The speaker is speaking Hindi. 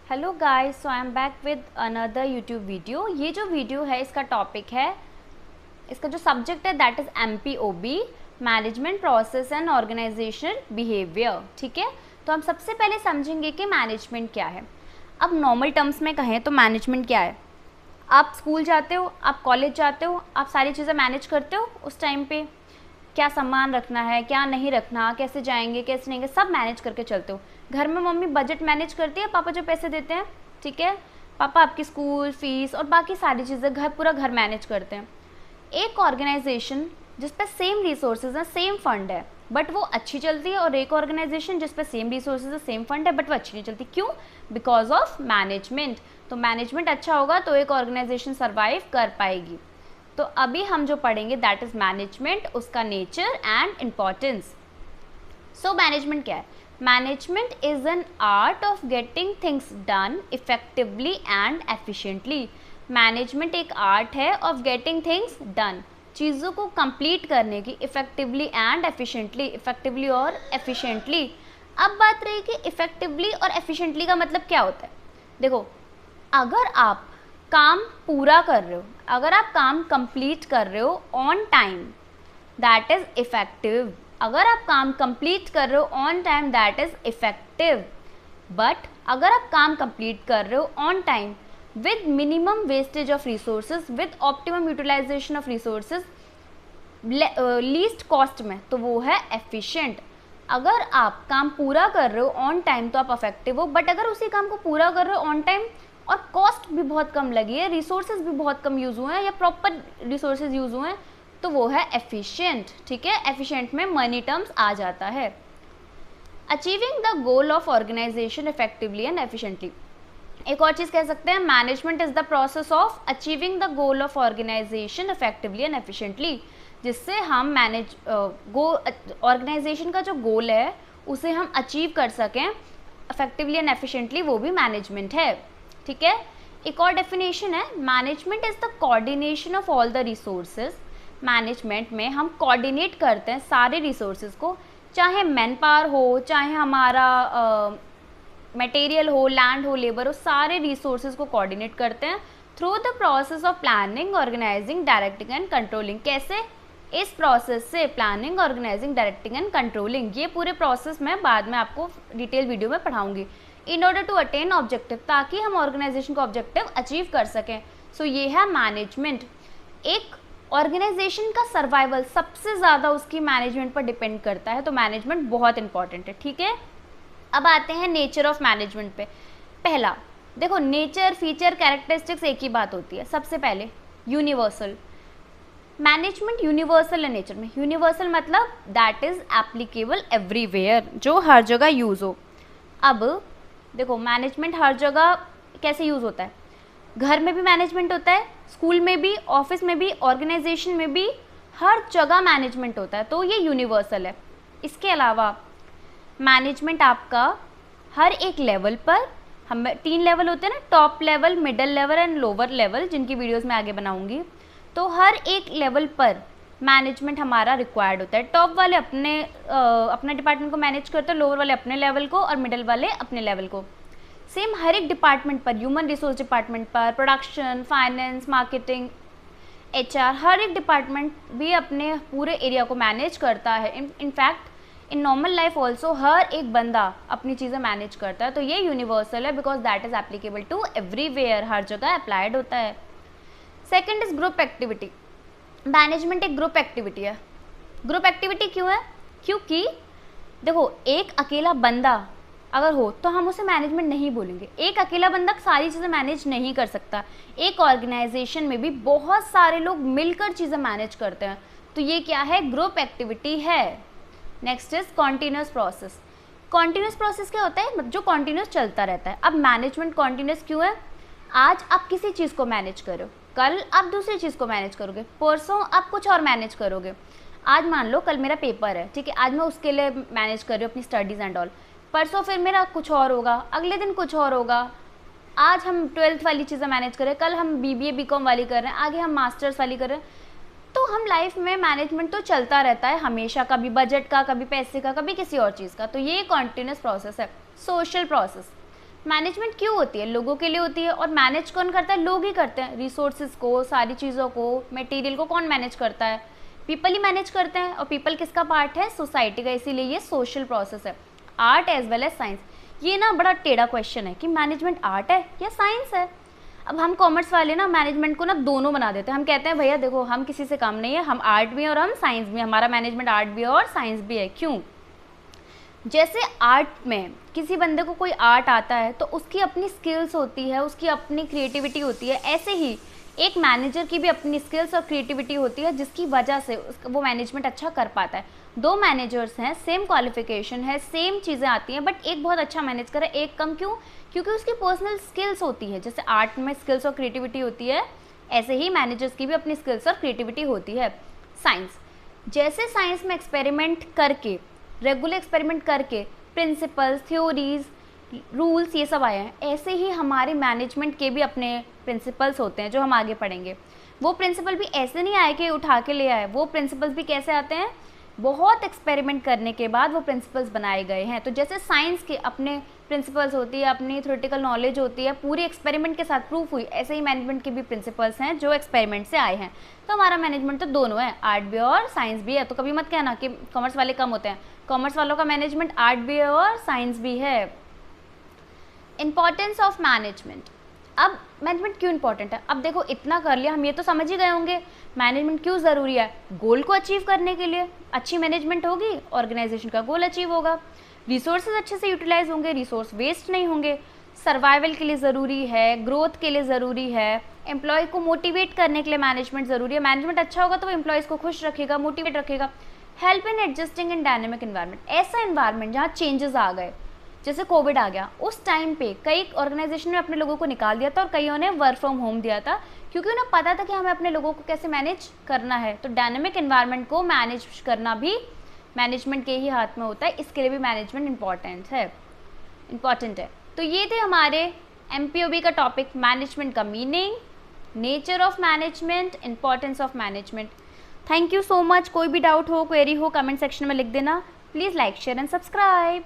Hello guys, so I am back with another YouTube video. ये जो वीडियो है इसका टॉपिक है, इसका जो सब्जेक्ट है that is MPOB, management process and organisational behaviour. ठीक है, तो हम सबसे पहले समझेंगे कि मैनेजमेंट क्या है। अब नॉर्मल टर्म्स में कहें तो मैनेजमेंट क्या है, आप स्कूल जाते हो, आप कॉलेज जाते हो, आप सारी चीज़ें मैनेज करते हो। उस टाइम पे क्या सामान रखना है, क्या नहीं रखना, कैसे जाएंगे कैसे नहीं, सब मैनेज करके चलते हो। घर में मम्मी बजट मैनेज करती है, पापा जो पैसे देते हैं, ठीक है, पापा आपकी स्कूल फीस और बाकी सारी चीज़ें पूरा घर मैनेज करते हैं। एक ऑर्गेनाइजेशन जिस पे सेम रिसोर्सेज हैं, सेम फंड है, बट वो अच्छी चलती है, और एक ऑर्गेनाइजेशन जिस पे सेम रिसोर्सेज है, सेम फंड है, बट वो अच्छी नहीं चलती। क्यों? Because of management. तो मैनेजमेंट अच्छा होगा तो एक ऑर्गेनाइजेशन सर्वाइव कर पाएगी। तो अभी हम जो पढ़ेंगे दैट इज मैनेजमेंट, उसका nature and importance. So management क्या है? Management is an art of getting things done effectively and efficiently. Management एक आर्ट है ऑफ गेटिंग थिंग्स डन, चीज़ों को कंप्लीट करने की, इफेक्टिवली एंड एफिशिएंटली, इफेक्टिवली और एफिशिएंटली। अब बात रही कि इफेक्टिवली और एफिशिएंटली का मतलब क्या होता है। देखो, अगर आप काम पूरा कर रहे हो, अगर आप काम कंप्लीट कर रहे हो on time, that is effective. अगर आप काम कंप्लीट कर रहे हो on time, that is effective. But अगर आप काम कंप्लीट कर रहे हो on time with minimum wastage of resources, with optimum utilisation of resources, least cost में, तो वो है एफिशिएंट। अगर आप काम पूरा कर रहे हो ऑन टाइम तो आप इफेक्टिव हो, बट अगर उसी काम को पूरा कर रहे हो ऑन टाइम और कॉस्ट भी बहुत कम लगी है, रिसोर्सेज भी बहुत कम यूज़ हुए हैं या प्रॉपर रिसोर्सेज यूज़ हुए हैं, तो वो है एफिशिएंट। ठीक है, एफिशिएंट में मनी टर्म्स आ जाता है। Achieving the goal of organisation effectively and efficiently. एक और चीज़ कह सकते हैं, management is the process of achieving the goal of organisation effectively and efficiently, जिससे हम ऑर्गेनाइजेशन का जो गोल है उसे हम अचीव कर सकें इफेक्टिवली एंड एफिशिएंटली, वो भी मैनेजमेंट है। ठीक है, एक और डेफिनेशन है, management is the coordination of all the resources. Management में हम कोऑर्डिनेट करते हैं सारे रिसोर्सेज को, चाहे मैन पावर हो, चाहे हमारा मटेरियल हो, लैंड हो, लेबर हो, सारे रिसोर्सेज को कोऑर्डिनेट करते हैं through the process of planning, organising, directing and controlling. कैसे? इस प्रोसेस से, planning, organising, directing and controlling, ये पूरे प्रोसेस मैं बाद में आपको डिटेल वीडियो में पढ़ाऊंगी। In order to attain objective, ताकि हम ऑर्गेनाइजेशन का ऑब्जेक्टिव अचीव कर सकें। सो ये है मैनेजमेंट। एक ऑर्गेनाइजेशन का सर्वाइवल सबसे ज़्यादा उसकी मैनेजमेंट पर डिपेंड करता है, तो मैनेजमेंट बहुत इंपॉर्टेंट है। ठीक है, अब आते हैं नेचर ऑफ मैनेजमेंट पे। पहला देखो, नेचर, फीचर, कैरेक्टरिस्टिक्स एक ही बात होती है। सबसे पहले यूनिवर्सल। मैनेजमेंट यूनिवर्सल है नेचर में। यूनिवर्सल मतलब दैट इज एप्लीकेबल एवरीवेयर, जो हर जगह यूज़ हो। अब देखो, मैनेजमेंट हर जगह कैसे यूज़ होता है? घर में भी मैनेजमेंट होता है, स्कूल में भी, ऑफिस में भी, ऑर्गेनाइजेशन में भी, हर जगह मैनेजमेंट होता है, तो ये यूनिवर्सल है। इसके अलावा मैनेजमेंट आपका हर एक लेवल पर, हम 3 लेवल होते हैं ना, top level, middle level and lower level, जिनकी वीडियोस मैं आगे बनाऊंगी। तो हर एक लेवल पर मैनेजमेंट हमारा रिक्वायर्ड होता है। टॉप वाले अपने डिपार्टमेंट को मैनेज करते हैं, लोअर वाले अपने लेवल को, और मिडल वाले अपने लेवल को। सेम हर एक डिपार्टमेंट पर, ह्यूमन रिसोर्स डिपार्टमेंट पर, प्रोडक्शन, फाइनेंस, मार्केटिंग, HR, हर एक डिपार्टमेंट भी अपने पूरे एरिया को मैनेज करता है। In fact in normal life also हर एक बंदा अपनी चीज़ें मैनेज करता है, तो ये यूनिवर्सल है because that is applicable to everywhere, हर जगह अप्लाइड होता है। Second is group activity. Management एक ग्रुप एक्टिविटी है। ग्रुप एक्टिविटी क्यों है? क्योंकि देखो, एक अकेला बंदा अगर हो तो हम उसे मैनेजमेंट नहीं बोलेंगे। एक अकेला बंदा सारी चीज़ें मैनेज नहीं कर सकता। एक ऑर्गेनाइजेशन में भी बहुत सारे लोग मिलकर चीज़ें मैनेज करते हैं, तो ये क्या है? ग्रुप एक्टिविटी है। Next is continuous process. Continuous process क्या होता है? जो कॉन्टीन्यूस चलता रहता है। अब मैनेजमेंट कॉन्टीन्यूस क्यों है? आज आप किसी चीज़ को मैनेज करो, कल आप दूसरी चीज़ को मैनेज करोगे, परसों आप कुछ और मैनेज करोगे। आज मान लो कल मेरा पेपर है, ठीक है, आज मैं उसके लिए मैनेज कर रही हूँ अपनी स्टडीज़ एंड ऑल, परसों फिर मेरा कुछ और होगा, अगले दिन कुछ और होगा। आज हम 12th वाली चीज़ें मैनेज कर रहे हैं, कल हम BBA BCom वाली कर रहे हैं, आगे हम मास्टर्स वाली कर रहे हैं। तो हम लाइफ में मैनेजमेंट तो चलता रहता है हमेशा, कभी बजट का, कभी पैसे का, कभी किसी और चीज़ का, तो ये कॉन्टीन्यूस प्रोसेस है। Social process. मैनेजमेंट क्यों होती है? लोगों के लिए होती है। और मैनेज कौन करता है? लोग ही करते हैं। रिसोर्सेज को, सारी चीज़ों को, मटेरियल को कौन मैनेज करता है? पीपल ही मैनेज करते हैं। और पीपल किसका पार्ट है? सोसाइटी का। इसीलिए ये सोशल प्रोसेस है, art as well as science. ये ना बड़ा टेढ़ा क्वेश्चन है कि मैनेजमेंट आर्ट है या साइंस है। अब हम कॉमर्स वाले ना मैनेजमेंट को ना दोनों बना देते हैं। हम कहते हैं भैया देखो, हम किसी से कम नहीं है, हम आर्ट भी हैं और हम साइंस भी हैं, हमारा मैनेजमेंट आर्ट भी है और साइंस भी है। क्यों? जैसे आर्ट में किसी बंदे को कोई आर्ट आता है तो उसकी अपनी स्किल्स होती है, उसकी अपनी क्रिएटिविटी होती है। ऐसे ही एक मैनेजर की भी अपनी स्किल्स और क्रिएटिविटी होती है, जिसकी वजह से वो मैनेजमेंट अच्छा कर पाता है। दो मैनेजर्स हैं, सेम क्वालिफिकेशन है, सेम चीज़ें आती हैं, बट एक बहुत अच्छा मैनेज करे, एक कम। क्यों? क्योंकि उसकी पर्सनल स्किल्स होती है। जैसे आर्ट में स्किल्स और क्रिएटिविटी होती है, ऐसे ही मैनेजर्स की भी अपनी स्किल्स और क्रिएटिविटी होती है। साइंस, जैसे साइंस में एक्सपेरिमेंट करके, रेगुलर एक्सपेरिमेंट करके प्रिंसिपल्स, थ्योरीज, रूल्स ये सब आए हैं, ऐसे ही हमारे मैनेजमेंट के भी अपने प्रिंसिपल्स होते हैं जो हम आगे पढ़ेंगे। वो प्रिंसिपल भी ऐसे नहीं आए कि उठा के ले आए, वो प्रिंसिपल्स भी कैसे आते हैं? बहुत एक्सपेरिमेंट करने के बाद वो प्रिंसिपल्स बनाए गए हैं। तो जैसे साइंस के अपने प्रिंसिपल्स होती है, अपनी थ्योरेटिकल नॉलेज होती है, पूरी एक्सपेरिमेंट के साथ प्रूफ हुई, ऐसे ही मैनेजमेंट के भी प्रिंसिपल्स हैं जो एक्सपेरिमेंट से आए हैं। तो हमारा मैनेजमेंट तो दोनों है, आर्ट भी और साइंस भी है। तो कभी मत कहना कि कॉमर्स वाले कम होते हैं। कॉमर्स वालों का मैनेजमेंट आर्ट भी है और साइंस भी है। Importance of management. अब मैनेजमेंट क्यों इंपॉर्टेंट है? अब देखो, इतना कर लिया, हम ये तो समझ ही गए होंगे मैनेजमेंट क्यों ज़रूरी है। गोल को अचीव करने के लिए अच्छी मैनेजमेंट होगी, ऑर्गेनाइजेशन का गोल अचीव होगा, रिसोर्सेज अच्छे से यूटिलाइज होंगे, रिसोर्स वेस्ट नहीं होंगे, सर्वाइवल के लिए ज़रूरी है, ग्रोथ के लिए ज़रूरी है, एम्प्लॉय को मोटिवेट करने के लिए मैनेजमेंट ज़रूरी है। मैनेजमेंट अच्छा होगा तो वो एम्प्लॉयज़ को खुश रखेगा, मोटिवेट रखेगा। Help in adjusting in dynamic environment, ऐसा इन्वायरमेंट जहाँ चेंजेस आ गए, जैसे कोविड आ गया, उस टाइम पे कई ऑर्गेनाइजेशन ने अपने लोगों को निकाल दिया था और कईयों ने वर्क फ्रॉम होम दिया था, क्योंकि उन्हें पता था कि हमें अपने लोगों को कैसे मैनेज करना है। तो डायनेमिक इन्वायरमेंट को मैनेज करना भी मैनेजमेंट के ही हाथ में होता है, इसके लिए भी मैनेजमेंट इम्पॉर्टेंट है। तो ये थे हमारे MPOB का टॉपिक, मैनेजमेंट का meaning, nature of management, importance of management. Thank you so much. कोई भी डाउट हो, क्वेरी हो, कमेंट सेक्शन में लिख देना। Please like, share and subscribe.